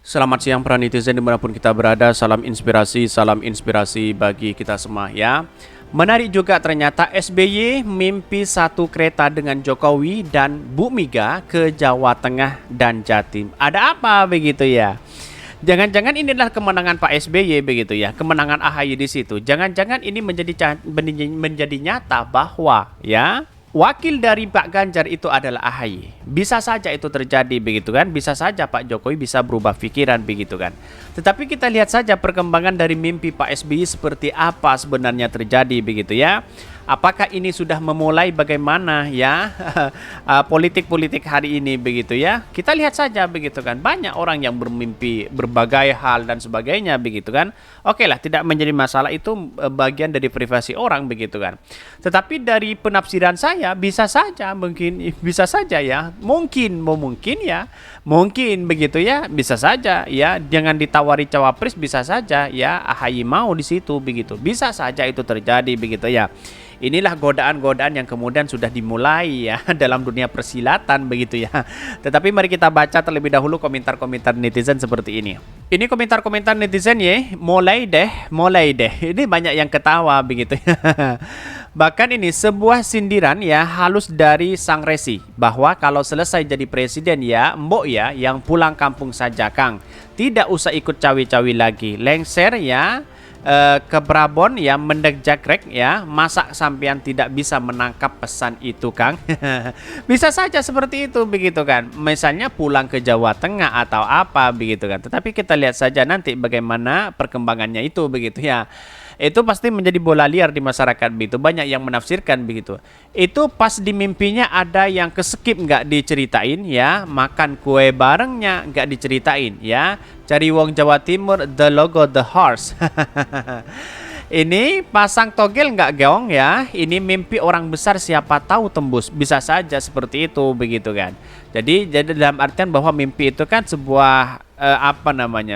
Selamat siang para netizen dimanapun kita berada. Salam inspirasi bagi kita semua ya. Menarik juga ternyata SBY mimpi satu kereta dengan Jokowi dan Bu Mega ke Jawa Tengah dan Jatim. Ada apa begitu ya? Jangan-jangan ini adalah kemenangan Pak SBY begitu ya, kemenangan AHY di situ. Jangan-jangan ini menjadi nyata bahwa ya wakil dari Pak Ganjar itu adalah AHY. Bisa saja itu terjadi begitu kan? Bisa saja Pak Jokowi bisa berubah pikiran begitu kan? Tetapi kita lihat saja perkembangan dari mimpi Pak SBY seperti apa sebenarnya terjadi begitu ya. Apakah ini sudah memulai bagaimana ya politik-politik hari ini begitu ya? Kita lihat saja begitu kan. Banyak orang yang bermimpi berbagai hal dan sebagainya begitu kan. Oke lah, tidak menjadi masalah, itu bagian dari privasi orang begitu kan. Tetapi dari penafsiran saya bisa saja ya, mungkin ya, mungkin begitu ya, bisa saja ya, jangan ditawari cawapres bisa saja ya AHY mau di situ begitu. Bisa saja itu terjadi begitu ya. Inilah godaan-godaan yang kemudian sudah dimulai ya dalam dunia persilatan begitu ya. Tetapi mari kita baca terlebih dahulu komentar-komentar netizen seperti ini. Ini komentar-komentar netizen ya, mulai deh. Ini banyak yang ketawa begitu ya. Bahkan ini sebuah sindiran ya halus dari Sang Resi bahwa kalau selesai jadi presiden ya, mbok ya yang pulang kampung saja Kang. Tidak usah ikut cawi-cawi lagi. Lengser ya. Ke Brabon ya, mendek jakrek ya, masa sampean tidak bisa menangkap pesan itu Kang? Bisa saja seperti itu begitu kan, misalnya pulang ke Jawa Tengah atau apa begitu kan. Tetapi kita lihat saja nanti bagaimana perkembangannya itu begitu ya. Itu pasti menjadi bola liar di masyarakat begitu, banyak yang menafsirkan begitu. Itu pas di mimpinya ada yang keskip nggak diceritain ya, makan kue barengnya nggak diceritain ya, cari wong Jawa Timur the logo the horse. Ini pasang togel nggak geong ya, ini mimpi orang besar siapa tahu tembus, bisa saja seperti itu begitu kan. Jadi dalam artian bahwa mimpi itu kan sebuah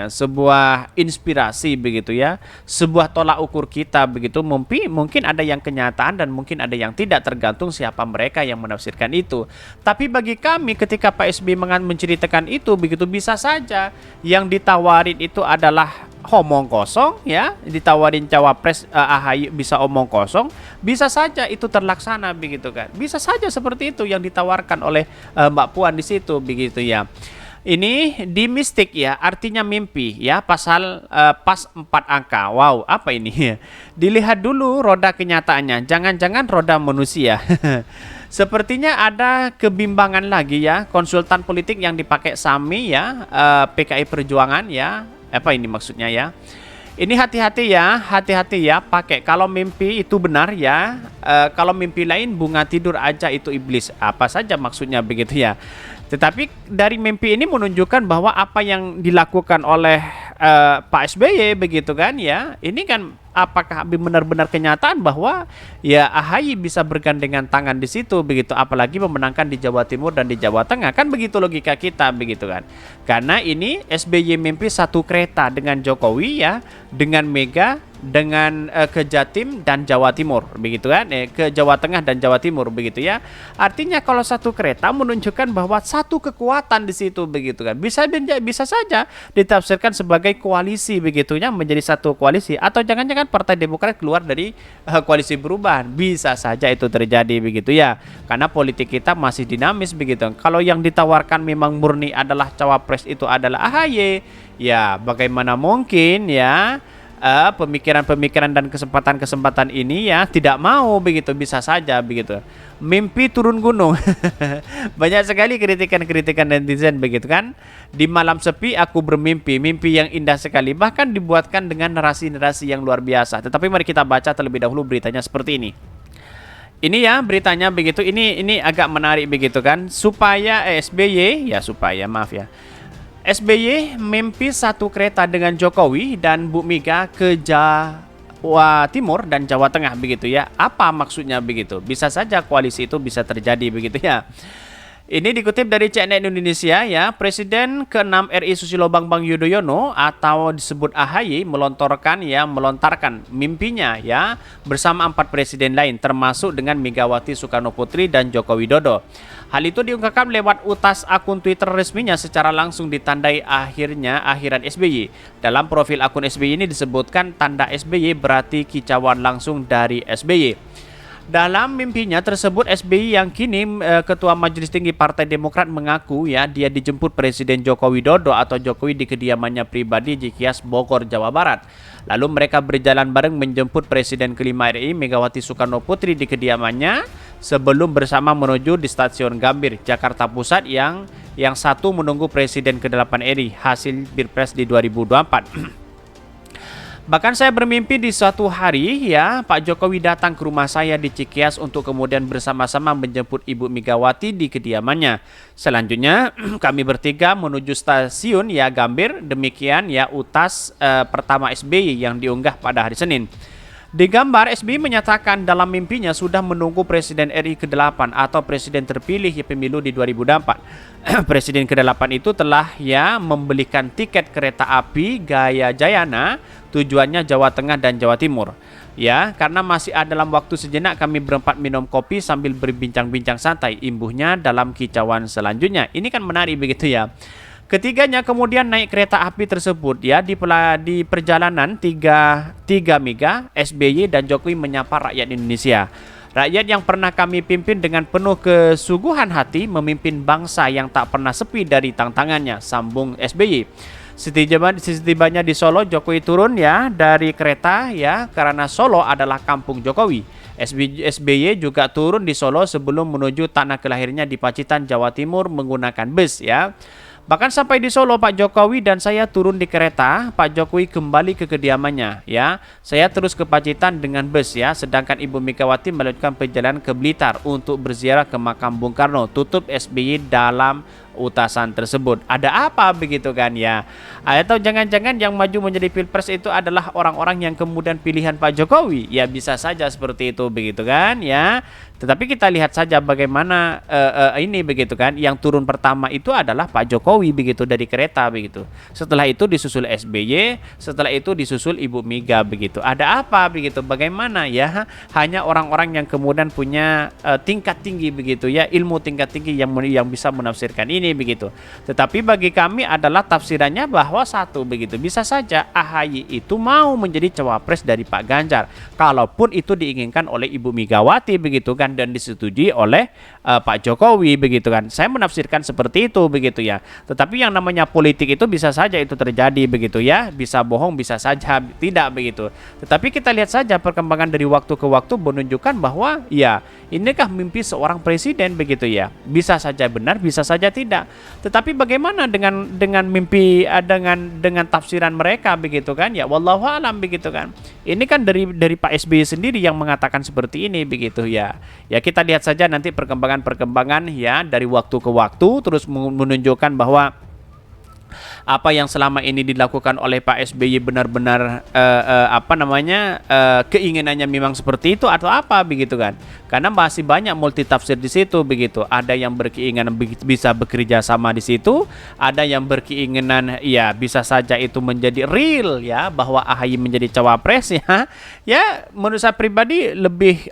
sebuah inspirasi begitu ya, sebuah tolak ukur kita begitu. Mungkin ada yang kenyataan dan mungkin ada yang tidak, tergantung siapa mereka yang menafsirkan itu. Tapi bagi kami ketika Pak SBY menceritakan itu begitu, bisa saja yang ditawarin itu adalah omong kosong ya, ditawarin cawapres AHY bisa omong kosong, bisa saja itu terlaksana begitu kan. Bisa saja seperti itu yang ditawarkan oleh Mbak Puan di situ begitu ya. Ini di mistik ya, artinya mimpi ya, pasal pas 4 angka. Wow, apa ini? Dilihat dulu roda kenyataannya, jangan-jangan roda manusia. Sepertinya ada kebimbangan lagi ya, konsultan politik yang dipakai Sami ya, PKI Perjuangan ya. Apa ini maksudnya ya? Ini hati-hati ya, pakai kalau mimpi itu benar ya, kalau mimpi lain bunga tidur aja itu iblis. Apa saja maksudnya begitu ya. Tetapi dari mimpi ini menunjukkan bahwa apa yang dilakukan oleh Pak SBY begitu kan ya, ini kan apakah benar-benar kenyataan bahwa ya AHY bisa bergandengan tangan di situ begitu, apalagi memenangkan di Jawa Timur dan di Jawa Tengah, kan begitu logika kita begitu kan. Karena ini SBY mimpi satu kereta dengan Jokowi ya, dengan Mega, dengan ke Jatim dan Jawa Timur begitu kan, ke Jawa Tengah dan Jawa Timur begitu ya. Artinya kalau satu kereta menunjukkan bahwa satu kekuatan di situ begitu kan. Bisa saja ditafsirkan sebagai koalisi begitunya, menjadi satu koalisi, atau jangan-jangan Partai Demokrat keluar dari koalisi perubahan. Bisa saja itu terjadi begitu ya. Karena politik kita masih dinamis begitu. Kalau yang ditawarkan memang murni adalah cawapres itu adalah AHY, ya bagaimana mungkin ya pemikiran-pemikiran dan kesempatan-kesempatan ini ya tidak mau begitu. Bisa saja begitu. Mimpi turun gunung. Banyak sekali kritikan-kritikan netizen begitu kan. Di malam sepi aku bermimpi, mimpi yang indah sekali, bahkan dibuatkan dengan narasi-narasi yang luar biasa. Tetapi mari kita baca terlebih dahulu beritanya seperti ini. Ini ya beritanya begitu. Ini agak menarik begitu kan. Supaya SBY mimpi satu kereta dengan Jokowi dan Bu Mega ke Jawa Timur dan Jawa Tengah begitu ya. Apa maksudnya begitu? Bisa saja koalisi itu bisa terjadi begitu ya. Ini dikutip dari CNN Indonesia ya, Presiden ke-6 RI Susilo Bambang Yudhoyono atau disebut AHY melontarkan mimpinya ya bersama 4 presiden lain termasuk dengan Megawati Soekarno Putri dan Joko Widodo. Hal itu diungkapkan lewat utas akun Twitter resminya secara langsung ditandai akhiran SBY. Dalam profil akun SBY ini disebutkan tanda SBY berarti kicauan langsung dari SBY. Dalam mimpinya tersebut, SBY yang kini Ketua Majelis Tinggi Partai Demokrat mengaku ya dia dijemput Presiden Joko Widodo atau Jokowi di kediamannya pribadi di Cikias, Bogor, Jawa Barat. Lalu mereka berjalan bareng menjemput Presiden kelima RI Megawati Soekarno Putri di kediamannya sebelum bersama menuju di Stasiun Gambir, Jakarta Pusat yang satu menunggu Presiden ke-8 RI hasil Pilpres di 2024. Bahkan saya bermimpi di suatu hari ya Pak Jokowi datang ke rumah saya di Cikias untuk kemudian bersama-sama menjemput Ibu Megawati di kediamannya. Selanjutnya kami bertiga menuju stasiun ya Gambir. Demikian ya utas pertama SBY yang diunggah pada hari Senin. Di gambar, SBY menyatakan dalam mimpinya sudah menunggu Presiden RI ke-8 atau Presiden terpilih pemilu di 2024. Presiden ke-8 itu telah ya membelikan tiket kereta api Gaya Jayana, tujuannya Jawa Tengah dan Jawa Timur. Ya, karena masih ada dalam waktu sejenak kami berempat minum kopi sambil berbincang-bincang santai, imbuhnya dalam kicauan selanjutnya. Ini kan menarik begitu ya. Ketiganya kemudian naik kereta api tersebut ya di perjalanan tiga mega SBY dan Jokowi menyapa rakyat Indonesia. Rakyat yang pernah kami pimpin dengan penuh kesuguhan hati memimpin bangsa yang tak pernah sepi dari tantangannya, sambung SBY. Setibanya di Solo, Jokowi turun ya dari kereta ya karena Solo adalah kampung Jokowi. SBY juga turun di Solo sebelum menuju tanah kelahirnya di Pacitan, Jawa Timur menggunakan bus ya. Bahkan sampai di Solo, Pak Jokowi dan saya turun di kereta, Pak Jokowi kembali ke kediamannya ya. Saya terus ke Pacitan dengan bus ya, sedangkan Ibu Megawati melanjutkan perjalanan ke Blitar untuk berziarah ke makam Bung Karno. Tutup SBY dalam utasan tersebut. Ada apa begitu kan ya? Atau jangan-jangan yang maju menjadi Pilpres itu adalah orang-orang yang kemudian pilihan Pak Jokowi? Ya bisa saja seperti itu begitu kan ya. Tetapi kita lihat saja bagaimana ini begitu kan. Yang turun pertama itu adalah Pak Jokowi begitu dari kereta begitu. Setelah itu disusul SBY, setelah itu disusul Ibu Mega begitu. Ada apa begitu? Bagaimana ya? Hanya orang-orang yang kemudian punya tingkat tinggi begitu ya, ilmu tingkat tinggi yang bisa menafsirkan ini begitu. Tetapi bagi kami adalah tafsirannya bahwa satu begitu, bisa saja AHY itu mau menjadi cawapres dari Pak Ganjar kalaupun itu diinginkan oleh Ibu Megawati begitu kan dan disetujui oleh Pak Jokowi begitu kan. Saya menafsirkan seperti itu begitu ya. Tetapi yang namanya politik itu bisa saja itu terjadi begitu ya, bisa bohong bisa saja tidak begitu. Tetapi kita lihat saja perkembangan dari waktu ke waktu menunjukkan bahwa ya inikah mimpi seorang presiden begitu ya. Bisa saja benar, bisa saja tidak. Tetapi bagaimana dengan mimpi dengan tafsiran mereka begitu kan ya, wallahu alam begitu kan. Ini kan dari Pak SBY sendiri yang mengatakan seperti ini begitu ya. Ya kita lihat saja nanti perkembangan ya dari waktu ke waktu terus menunjukkan bahwa apa yang selama ini dilakukan oleh Pak SBY benar-benar keinginannya memang seperti itu atau apa begitu kan. Karena masih banyak multitafsir di situ begitu. Ada yang berkeinginan bisa bekerja sama di situ, ada yang berkeinginan ya bisa saja itu menjadi real ya bahwa AHY menjadi cawapres ya. Ya menurut saya pribadi lebih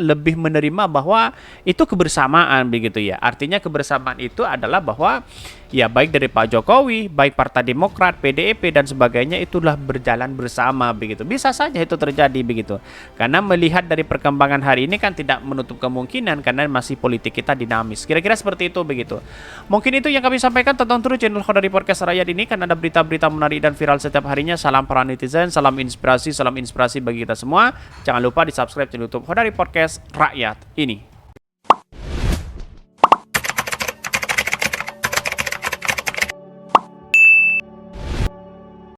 lebih menerima bahwa itu kebersamaan begitu ya. Artinya kebersamaan itu adalah bahwa ya baik dari Pak Jokowi, baik Partai Demokrat, PDIP dan sebagainya itulah berjalan bersama begitu. Bisa saja itu terjadi begitu. Karena melihat dari perkembangan hari ini kan tidak menutup kemungkinan karena masih politik kita dinamis. Kira-kira seperti itu begitu. Mungkin itu yang kami sampaikan. Tonton terus channel Khodari Podcast Rakyat ini kan ada berita-berita menarik dan viral setiap harinya. Salam para netizen, salam inspirasi bagi kita semua. Jangan lupa di-subscribe channel YouTube Khodari Podcast Rakyat ini.